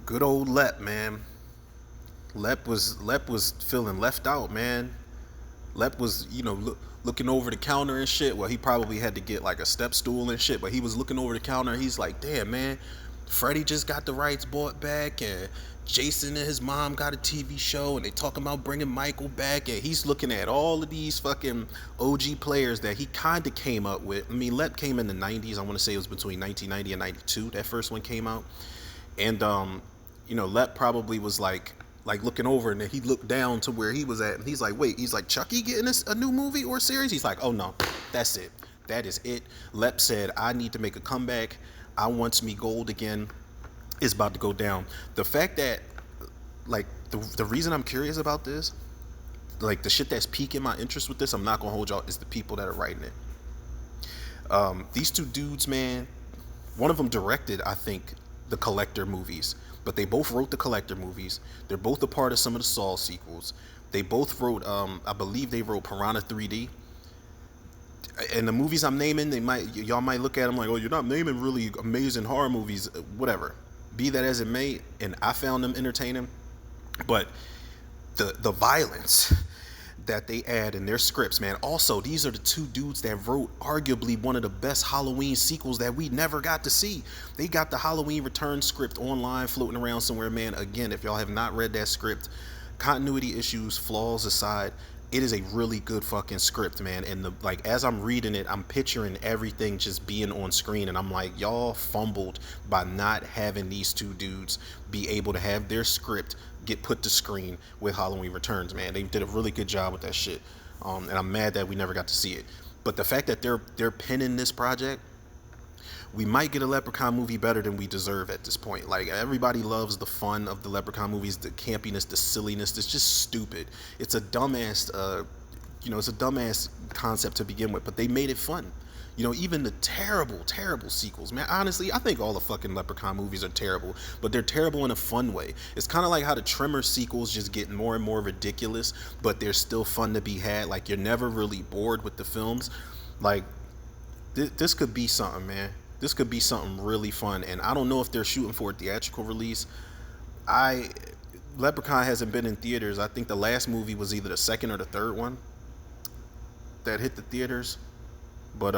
Good old Lep, man. Lep was feeling left out, man. Lep was, looking over the counter and shit. Well, he probably had to get like a step stool and shit, but he was looking over the counter. He's like, damn, man, Freddie just got the rights bought back, and Jason and his mom got a TV show, and they talking about bringing Michael back, and he's looking at all of these fucking OG players that he kind of came up with. I mean, Lep came in the 90s. I want to say it was between 1990 and 92 that first one came out. And Lep probably was like looking over, and then he looked down to where he was at, and he's like, wait, he's like, Chucky getting a new movie or series? He's like, oh no, that's it. That is it. Lep said, I need to make a comeback. I wants me gold again. It's about to go down. The fact that, like, the reason I'm curious about this, like, the shit that's piquing my interest with this, I'm not gonna hold y'all, is the people that are writing it. These two dudes, man, one of them directed, I think, the Collector movies, but they both wrote the Collector movies. They're both a part of some of the Saw sequels. They both wrote, I believe they wrote Piranha 3D. And the movies I'm naming, y'all might look at them like, oh, you're not naming really amazing horror movies. Whatever, be that as it may, and I found them entertaining. But the violence that they add in their scripts, man. Also, these are the two dudes that wrote arguably one of the best Halloween sequels that we never got to see. They got the Halloween Return script online floating around somewhere, man. Again, if y'all have not read that script, continuity issues, flaws aside, it is a really good fucking script, man. And as I'm reading it, I'm picturing everything just being on screen, and I'm like, y'all fumbled by not having these two dudes be able to have their script get put to screen with Halloween Returns, man. They did a really good job with that shit, and I'm mad that we never got to see it. But the fact that they're penning this project, we might get a Leprechaun movie better than we deserve at this point. Like, everybody loves the fun of the Leprechaun movies, the campiness, the silliness. It's just stupid. It's a dumbass, it's a dumbass concept to begin with, but they made it fun. Even the terrible, terrible sequels, man. Honestly, I think all the fucking Leprechaun movies are terrible, but they're terrible in a fun way. It's kind of like how the Tremor sequels just get more and more ridiculous, but they're still fun to be had. Like, you're never really bored with the films. Like, this could be something, man. This could be something really fun, and I don't know if they're shooting for a theatrical release. Leprechaun hasn't been in theaters. I think the last movie was either the second or the third one that hit the theaters. But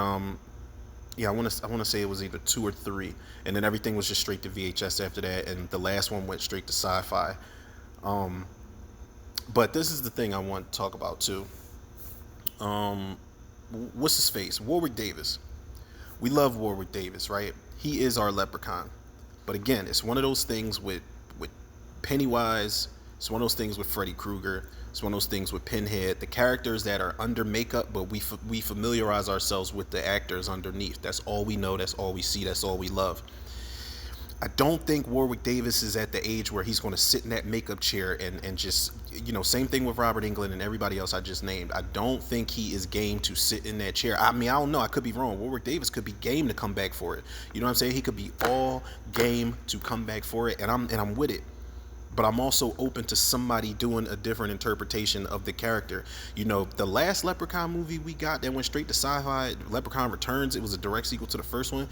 yeah, I want to say it was either 2 or 3, and then everything was just straight to VHS after that, and the last one went straight to Sci-Fi. But this is the thing I want to talk about too. What's his face? Warwick Davis. We love Warwick Davis, right? He is our Leprechaun. But again, it's one of those things with Pennywise. It's one of those things with Freddy Krueger. It's one of those things with Pinhead. The characters that are under makeup, but we familiarize ourselves with the actors underneath. That's all we know. That's all we see. That's all we love. I don't think Warwick Davis is at the age where he's going to sit in that makeup chair and just, same thing with Robert Englund and everybody else I just named. I don't think he is game to sit in that chair. I mean, I don't know. I could be wrong. Warwick Davis could be game to come back for it. You know what I'm saying? He could be all game to come back for it, and I'm with it. But I'm also open to somebody doing a different interpretation of the character. The last Leprechaun movie we got that went straight to Sci-Fi, Leprechaun Returns, it was a direct sequel to the first one.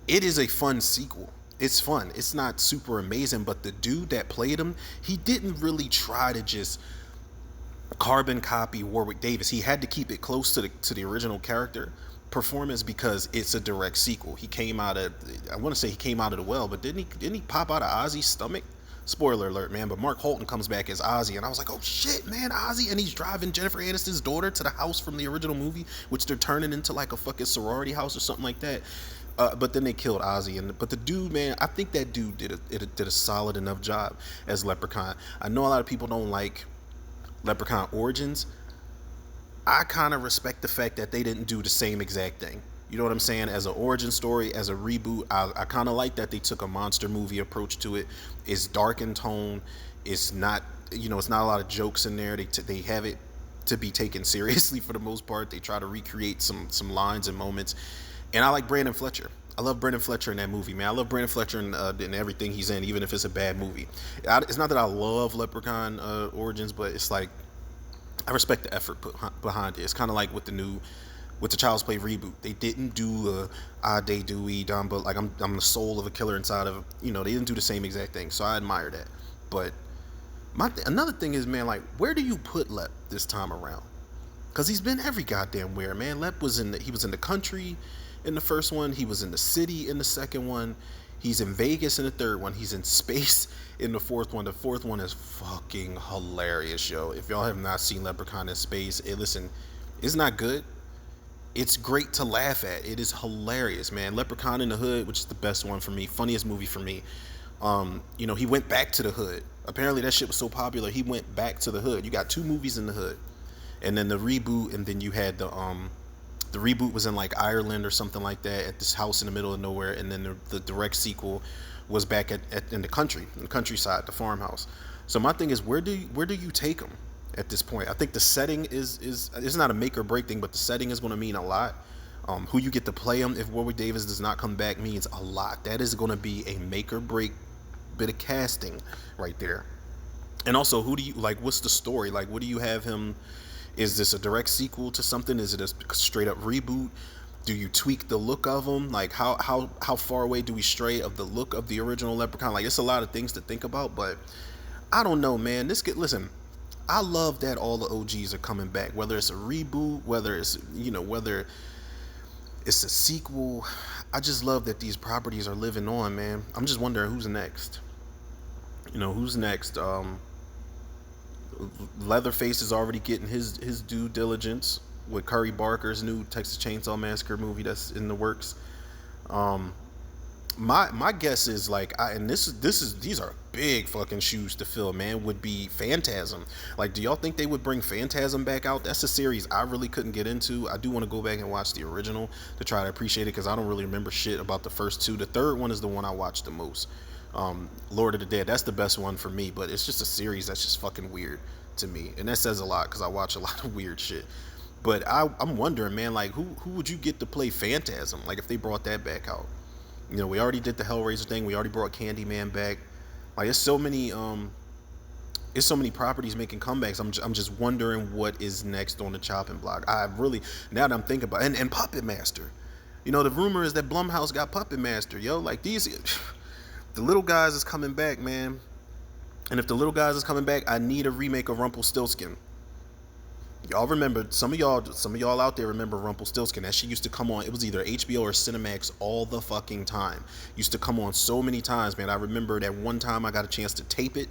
It is a fun sequel. It's fun. It's not super amazing, but the dude that played him, he didn't really try to just carbon copy Warwick Davis. He had to keep it close to the original character performance because it's a direct sequel. He came out of, I want to say he came out of the well, but didn't he pop out of Ozzy's stomach? Spoiler alert, man. But Mark Holton comes back as Ozzy, and I was like, oh shit, man, Ozzy, and he's driving Jennifer Aniston's daughter to the house from the original movie, which they're turning into like a fucking sorority house or something like that. But then they killed Ozzy, but the dude, man, I think that dude did a solid enough job as Leprechaun. I know a lot of people don't like Leprechaun Origins. I kind of respect the fact that they didn't do the same exact thing. You know what I'm saying? As an origin story, as a reboot, I kind of like that they took a monster movie approach to it. It's dark in tone. It's not, it's not a lot of jokes in there. They have it to be taken seriously for the most part. They try to recreate some lines and moments. And I like Brandon Fletcher. I love Brandon Fletcher in that movie, man. I love Brandon Fletcher in everything he's in, even if it's a bad movie. It's not that I love Leprechaun Origins, but it's like I respect the effort behind it. It's kind of like with the new with the Child's Play reboot. They didn't do a Day Dewey, Don, but like I'm the soul of a killer inside of, they didn't do the same exact thing. So I admire that. But another thing is, man, like, where do you put Lep this time around? Because he's been every goddamn where, man. Lep was he was in the country in the first one. He was in the city in the second one. He's in Vegas in the third one. He's in space in the fourth one. The fourth one is fucking hilarious, yo. If y'all have not seen Leprechaun in space, listen, it's not good. It's great to laugh at. It is hilarious, man. Leprechaun in the Hood, which is the best one for me, funniest movie for me. He went back to the hood. Apparently that shit was so popular, he went back to the hood. You got two movies in the hood, and then the reboot, and then you had the reboot was in like Ireland or something like that, at this house in the middle of nowhere, and then the direct sequel was back in the countryside, the farmhouse. So my thing is, where do you take them at this point? I think the setting is it's not a make or break thing, but the setting is going to mean a lot. Who you get to play them, if Warwick Davis does not come back, means a lot. That is going to be a make or break bit of casting right there. And also, who do you like? What's the story? Like, what do you have him? Is this a direct sequel to something? Is it a straight up reboot? Do you tweak the look of them? Like, how far away do we stray of the look of the original Leprechaun? Like, it's a lot of things to think about, but I don't know, man. Listen, I love that all the OGs are coming back, whether it's a reboot, whether it's whether it's a sequel. I just love that these properties are living on, man. I'm just wondering who's next. Who's next? Leatherface is already getting his due diligence with Curry Barker's new Texas Chainsaw Massacre movie that's in the works. My guess is like, these are big fucking shoes to fill, man. Would be Phantasm. Like, do y'all think they would bring Phantasm back out? That's a series I really couldn't get into. I do want to go back and watch the original to try to appreciate it, because I don't really remember shit about the first two. The third one is the one I watched the most. Lord of the Dead, that's the best one for me, but it's just a series that's just fucking weird to me, and that says a lot because I watch a lot of weird shit. But I'm wondering, man, like, who would you get to play Phantasm? Like, if they brought that back out. We already did the Hellraiser thing. We already brought Candyman back. Like, it's so many properties making comebacks. I'm just wondering what is next on the chopping block. I really, now that I'm thinking about it, and Puppet Master. The rumor is that Blumhouse got Puppet Master, yo. Like, the Little Guys is coming back, man. And if the Little Guys is coming back, I need a remake of Rumpelstiltskin. Y'all remember, some of y'all out there remember Rumpelstiltskin. That shit used to come on. It was either HBO or Cinemax all the fucking time. Used to come on so many times, man. I remember that one time I got a chance to tape it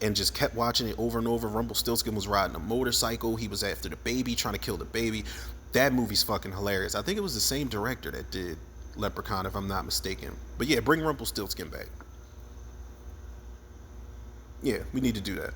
and just kept watching it over and over. Rumpelstiltskin was riding a motorcycle. He was after the baby, trying to kill the baby. That movie's fucking hilarious. I think it was the same director that did Leprechaun, if I'm not mistaken. But yeah, bring Rumpelstiltskin back. Yeah, we need to do that.